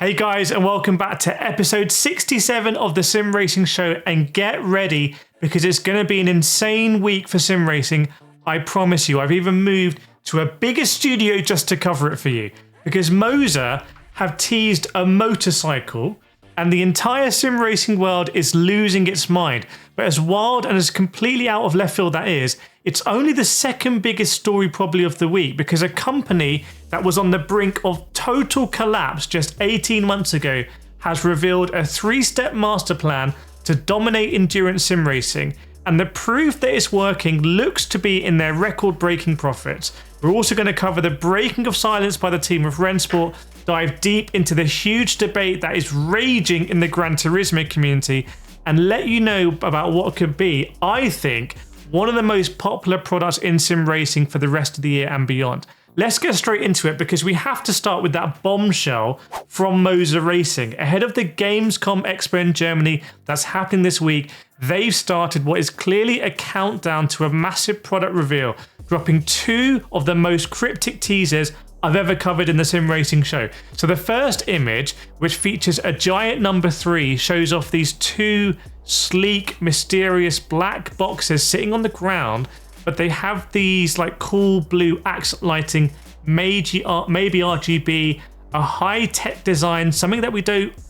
Hey guys, and welcome back to episode 67 of the Sim Racing Show, and get ready because it's going to be an insane week for sim racing. I promise you. I've even moved to a bigger studio just to cover it for you because Moza have teased a motorcycle and the entire sim racing world is losing its mind. But as wild and as completely out of left field that is, it's only the second biggest story probably of the week because a company that was on the brink of total collapse just 18 months ago has revealed a 3-step master plan to dominate endurance sim racing, and the proof that it's working looks to be in their record-breaking profits. We're also going to cover the breaking of silence by the team of Renport, dive deep into the huge debate that is raging in the Gran Turismo community, and let you know about what could be, I think, one of the most popular products in sim racing for the rest of the year and beyond. Let's get straight into it because we have to start with that bombshell from Moza Racing. Ahead of the Gamescom Expo in Germany that's happening this week, they've started what is clearly a countdown to a massive product reveal, dropping 2 of the most cryptic teasers I've ever covered in the Sim Racing Show. So the first image, which features a giant number 3, shows off these 2 sleek, mysterious black boxes sitting on the ground, but they have these like cool blue accent lighting, maybe RGB, a high-tech design, something that we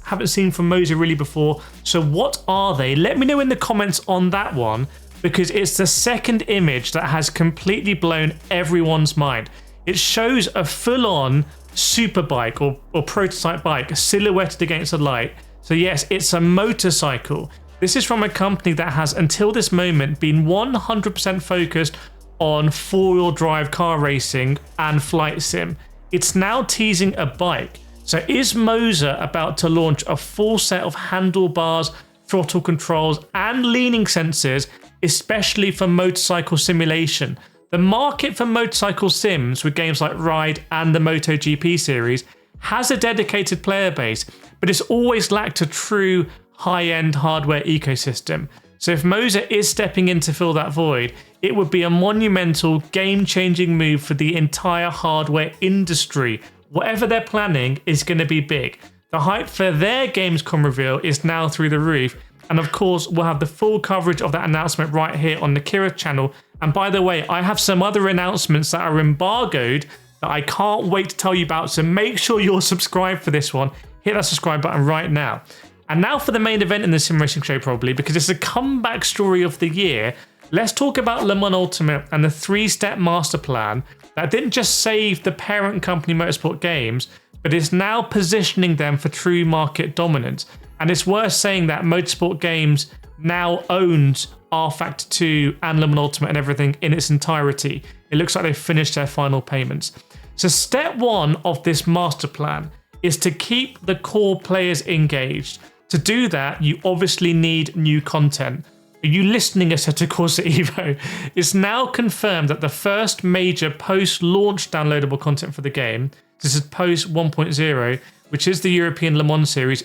haven't seen from Moza really before. So what are they? Let me know in the comments on that one, because it's the second image that has completely blown everyone's mind. It shows a full-on superbike or prototype bike silhouetted against the light. So yes, it's a motorcycle. This is from a company that has until this moment been 100% focused on 4-wheel drive car racing and flight sim. It's now teasing a bike. So is Moza about to launch a full set of handlebars, throttle controls and leaning sensors, especially for motorcycle simulation? The market for motorcycle sims with games like Ride and the MotoGP series has a dedicated player base, but it's always lacked a true high-end hardware ecosystem. So if Moza is stepping in to fill that void, it would be a monumental, game-changing move for the entire hardware industry. Whatever they're planning is going to be big. The hype for their Gamescom reveal is now through the roof, and of course we'll have the full coverage of that announcement right here on the Kireth channel. And by the way, I have some other announcements that are embargoed that I can't wait to tell you about, so make sure you're subscribed for this one. Hit that subscribe button right now. And now for the main event in the Sim Racing Show probably, because it's a comeback story of the year. Let's talk about Le Mans Ultimate and the 3-step master plan that didn't just save the parent company Motorsport Games, but is now positioning them for true market dominance. And it's worth saying that Motorsport Games now owns rFactor 2 and Le Mans Ultimate and everything in its entirety. It looks like they've finished their final payments. So step 1 of this master plan is to keep the core players engaged. To do that, you obviously need new content. Are you listening, Assetto Corsa Evo? It's now confirmed that the first major post-launch downloadable content for the game, this is post 1.0, which is the European Le Mans series,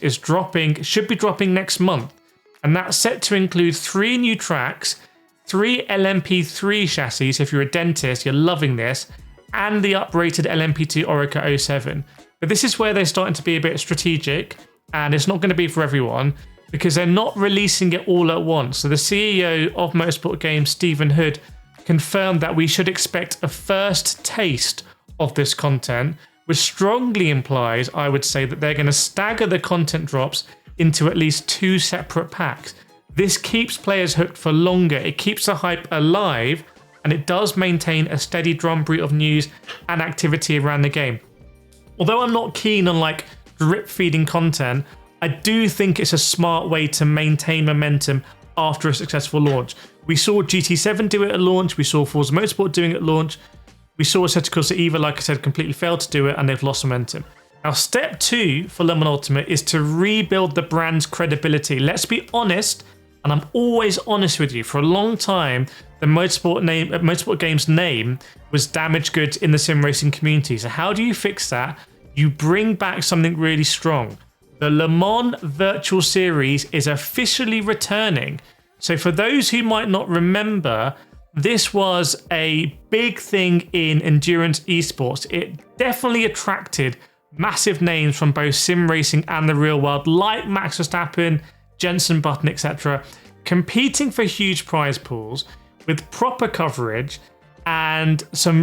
should be dropping next month. And that's set to include 3 new tracks, 3 LMP3 chassis. If you're a dentist, you're loving this, and the uprated LMP2 Orica 07. But this is where they're starting to be a bit strategic, and it's not going to be for everyone because they're not releasing it all at once. So the CEO of Motorsport Games, Stephen Hood, confirmed that we should expect a first taste of this content, which strongly implies, I would say, that they're going to stagger the content drops into at least 2 separate packs. This keeps players hooked for longer, it keeps the hype alive, and it does maintain a steady drumbeat of news and activity around the game. Although I'm not keen on drip feeding content, I do think it's a smart way to maintain momentum after a successful launch. We saw GT7 do it at launch, we saw Forza Motorsport doing it at launch, we saw Assetto Corsa Evo, like I said, completely failed to do it and they've lost momentum. Now step 2 for Le Mans Ultimate is to rebuild the brand's credibility. Let's be honest, and I'm always honest with you, for a long time the Motorsport Games name was damaged goods in the sim racing community. So how do you fix that? You bring back something really strong. The Le Mans Virtual Series is officially returning. So for those who might not remember, this was a big thing in endurance esports. It definitely attracted massive names from both sim racing and the real world, like Max Verstappen, Jenson Button, etc., competing for huge prize pools with proper coverage and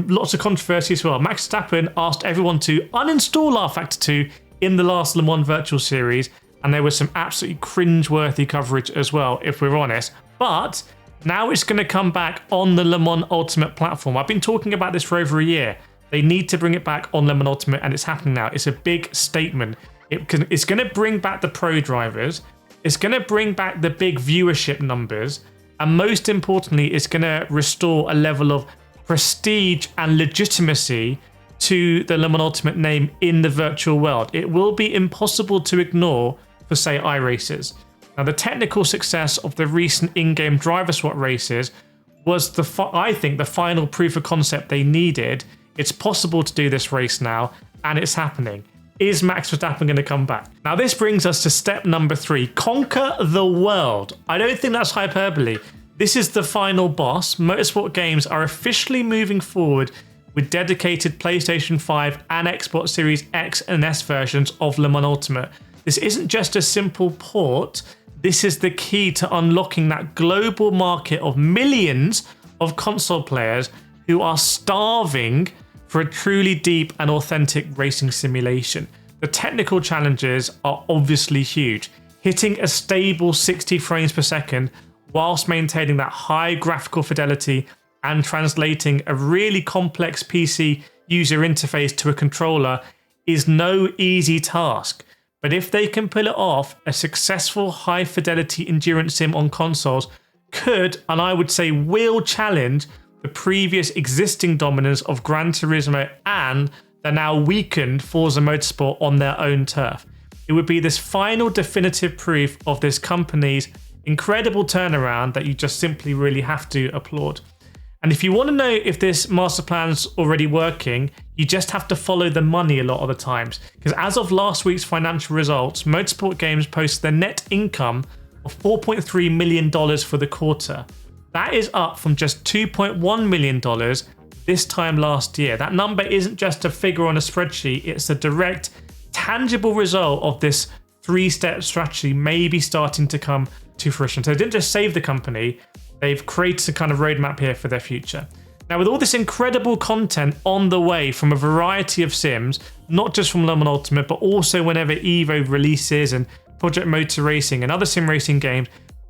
lots of controversy as well. Max Verstappen asked everyone to uninstall rFactor 2 in the last Le Mans Virtual Series, and there was some absolutely cringe-worthy coverage as well, if we're honest. But now it's going to come back on the Le Mans Ultimate platform. I've been talking about this for over a year. They need to bring it back on Le Mans Ultimate, and it's happening now. It's a big statement. It's going to bring back the pro drivers. It's going to bring back the big viewership numbers. And most importantly, it's going to restore a level of prestige and legitimacy to the Le Mans Ultimate name in the virtual world. It will be impossible to ignore for, say, iRacers. Now, the technical success of the recent in-game driver swap races was, I think, the final proof of concept they needed. It's possible to do this race now, and it's happening. Is Max Verstappen going to come back? Now, this brings us to step number 3. Conquer the world. I don't think that's hyperbole. This is the final boss. Motorsport games are officially moving forward with dedicated PlayStation 5 and Xbox Series X and S versions of Le Mans Ultimate. This isn't just a simple port. This is the key to unlocking that global market of millions of console players who are starving for a truly deep and authentic racing simulation. The technical challenges are obviously huge. Hitting a stable 60 frames per second whilst maintaining that high graphical fidelity and translating a really complex PC user interface to a controller is no easy task. But if they can pull it off, a successful high fidelity endurance sim on consoles could, and I would say will, challenge the previous existing dominance of Gran Turismo and the now weakened Forza Motorsport on their own turf. It would be this final definitive proof of this company's incredible turnaround that you just simply really have to applaud. And if you want to know if this master plan's already working, you just have to follow the money a lot of the times. Because as of last week's financial results, Motorsport Games posted their net income of $4.3 million for the quarter. That is up from just $2.1 million this time last year. That number isn't just a figure on a spreadsheet, it's a direct, tangible result of this 3-step strategy maybe starting to come to fruition. So they didn't just save the company, they've created a kind of roadmap here for their future. Now, with all this incredible content on the way from a variety of sims, not just from Le Mans Ultimate, but also whenever Evo releases and Project Motor Racing and other sim racing games,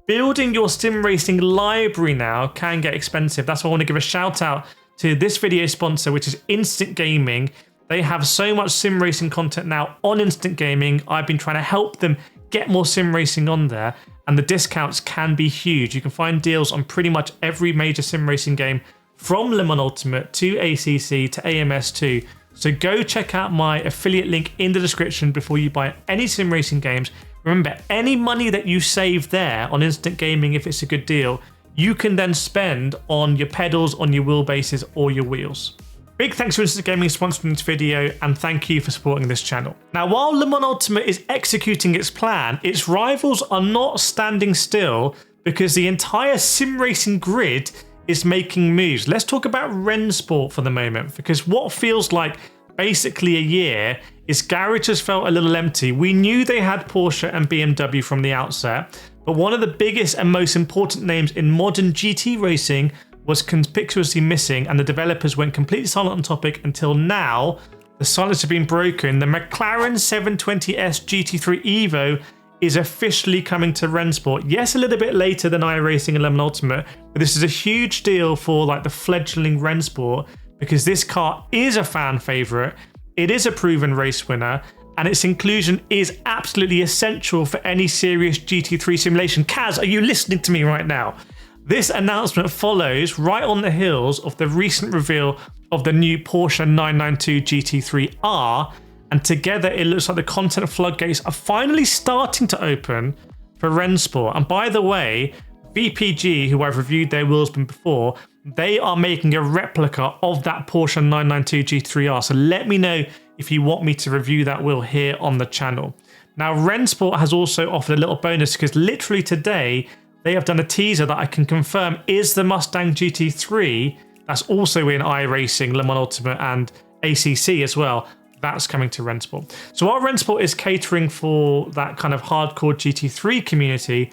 building your sim racing library now can get expensive. That's why I want to give a shout out to this video sponsor, which is Instant Gaming. They have so much sim racing content now on Instant Gaming. I've been trying to help them get more sim racing on there, and the discounts can be huge. You can find deals on pretty much every major sim racing game, from Le Mans Ultimate to ACC to AMS2. So go check out my affiliate link in the description before you buy any sim racing games. Remember, any money that you save there on Instant Gaming, if it's a good deal, you can then spend on your pedals, on your wheelbases, or your wheels. Big thanks to Instant Gaming sponsoring this video, and thank you for supporting this channel. Now, while Le Mans Ultimate is executing its plan, its rivals are not standing still because the entire sim racing grid is making moves. Let's talk about Renport for the moment, because what feels like basically a year is garage has felt a little empty. We knew they had Porsche and BMW from the outset, but one of the biggest and most important names in modern GT racing was conspicuously missing, and the developers went completely silent on topic until now. The silence has been broken. The McLaren 720S GT3 Evo is officially coming to Renport. Yes, a little bit later than iRacing and Le Mans Ultimate, but this is a huge deal for like the fledgling Renport, because this car is a fan favorite. It is a proven race winner, and its inclusion is absolutely essential for any serious GT3 simulation. Kaz, are you listening to me right now? This announcement follows right on the heels of the recent reveal of the new Porsche 992 GT3R, and together it looks like the content floodgates are finally starting to open for Renport. And by the way, VPG, who I've reviewed their wheels before, they are making a replica of that Porsche 992 GT3R. So let me know if you want me to review that wheel here on the channel. Now, Renport has also offered a little bonus, because literally today they have done a teaser that I can confirm is the Mustang GT3. That's also in iRacing, Le Mans Ultimate and ACC as well. That's coming to Renport. So while Renport is catering for that kind of hardcore GT3 community,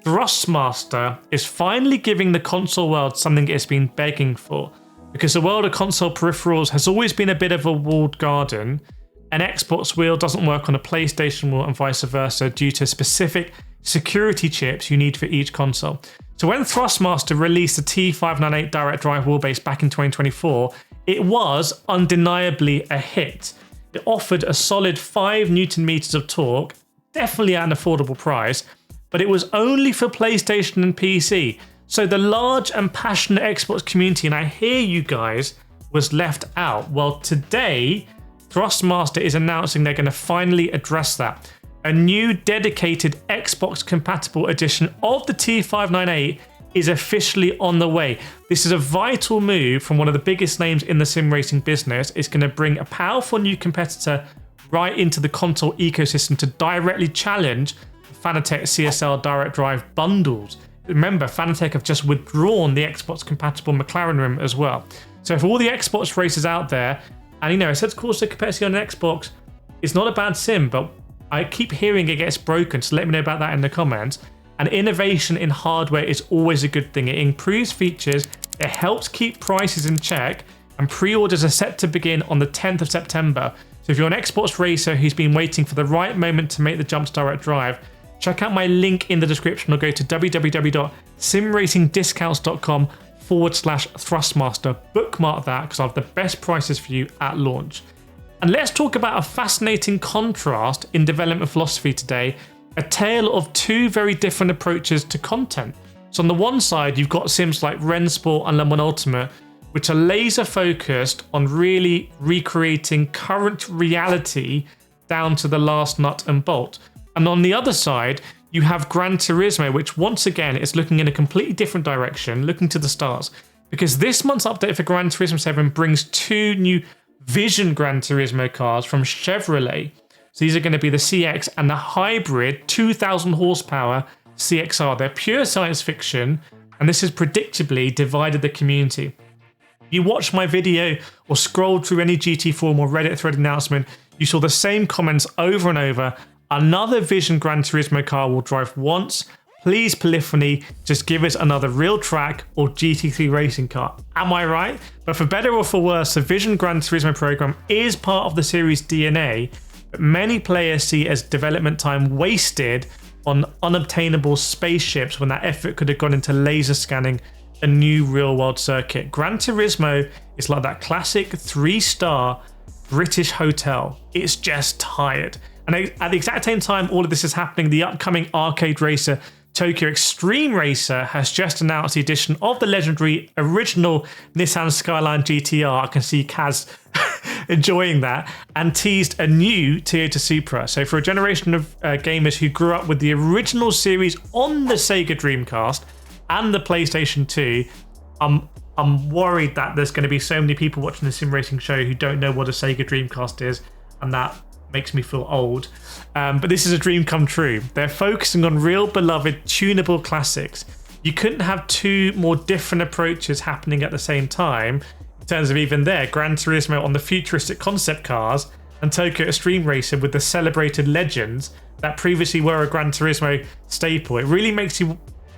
Thrustmaster is finally giving the console world something it's been begging for. Because the world of console peripherals has always been a bit of a walled garden. An Xbox wheel doesn't work on a PlayStation wheel and vice versa due to specific security chips you need for each console. So when Thrustmaster released the T598 direct drive wheelbase back in 2024, it was undeniably a hit. It offered a solid 5 Newton meters of torque, definitely at an affordable price, but it was only for PlayStation and PC. So the large and passionate Xbox community, and I hear you guys, was left out. Well, today, Thrustmaster is announcing they're going to finally address that. A new dedicated Xbox compatible edition of the T598 is officially on the way. This is a vital move from one of the biggest names in the sim racing business. It's going to bring a powerful new competitor right into the console ecosystem to directly challenge the Fanatec CSL direct drive bundles. Remember, Fanatec have just withdrawn the Xbox compatible McLaren rim as well. So for all the Xbox racers out there, and you know, it says Corsa competitive on an Xbox, it's not a bad sim, but I keep hearing it gets broken, so let me know about that in the comments. And innovation in hardware is always a good thing. It improves features, it helps keep prices in check, and pre-orders are set to begin on the 10th of September. So if you're an Xbox racer who's been waiting for the right moment to make the jump to direct drive, check out my link in the description or go to www.simracingdiscounts.com/Thrustmaster. Bookmark that because I have the best prices for you at launch. And let's talk about a fascinating contrast in development philosophy today, a tale of two very different approaches to content. So on the one side, you've got sims like Renport and Le Mans Ultimate, which are laser focused on really recreating current reality down to the last nut and bolt. And on the other side, you have Gran Turismo, which once again is looking in a completely different direction, looking to the stars. Because this month's update for Gran Turismo 7 brings 2 new Vision Gran Turismo cars from Chevrolet. So these are going to be the CX and the hybrid 2000 horsepower CXR. They're pure science fiction, and this has predictably divided the community. You watched my video or scrolled through any GT forum or Reddit thread announcement, you saw the same comments over and over. Another Vision Gran Turismo car will drive once. Please, Polyphony, just give us another real track or GT3 racing car. Am I right? But for better or for worse, the Vision Gran Turismo program is part of the series DNA, but many players see as development time wasted on unobtainable spaceships when that effort could have gone into laser scanning a new real-world circuit. Gran Turismo is like that classic 3-star British hotel. It's just tired. And at the exact same time all of this is happening, the upcoming arcade racer Tokyo Extreme Racer has just announced the addition of the legendary original Nissan Skyline GTR. I can see Kaz enjoying that, and teased a new Toyota Supra. So for a generation of gamers who grew up with the original series on the Sega Dreamcast and the PlayStation 2, I'm worried that there's going to be so many people watching the sim racing show who don't know what a Sega Dreamcast is, and that makes me feel old. But this is a dream come true. They're focusing on real beloved tunable classics. You couldn't have 2 more different approaches happening at the same time in terms of even there, Gran Turismo on the futuristic concept cars and Tokyo Extreme Racer with the celebrated legends that previously were a Gran Turismo staple. It really makes you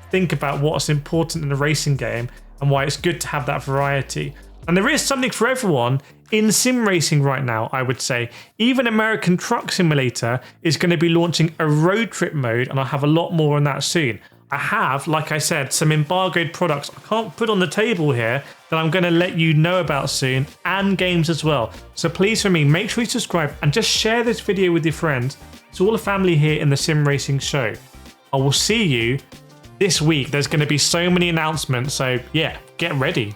think about what's important in a racing game and why it's good to have that variety. And there is something for everyone in sim racing right now, I would say. Even American Truck Simulator is going to be launching a road trip mode, and I'll have a lot more on that soon. I have, like I said, some embargoed products I can't put on the table here that I'm going to let you know about soon, and games as well. So please, for me, make sure you subscribe and just share this video with your friends. It's all a family here in the Sim Racing Show. I will see you this week. There's going to be so many announcements, so yeah, get ready.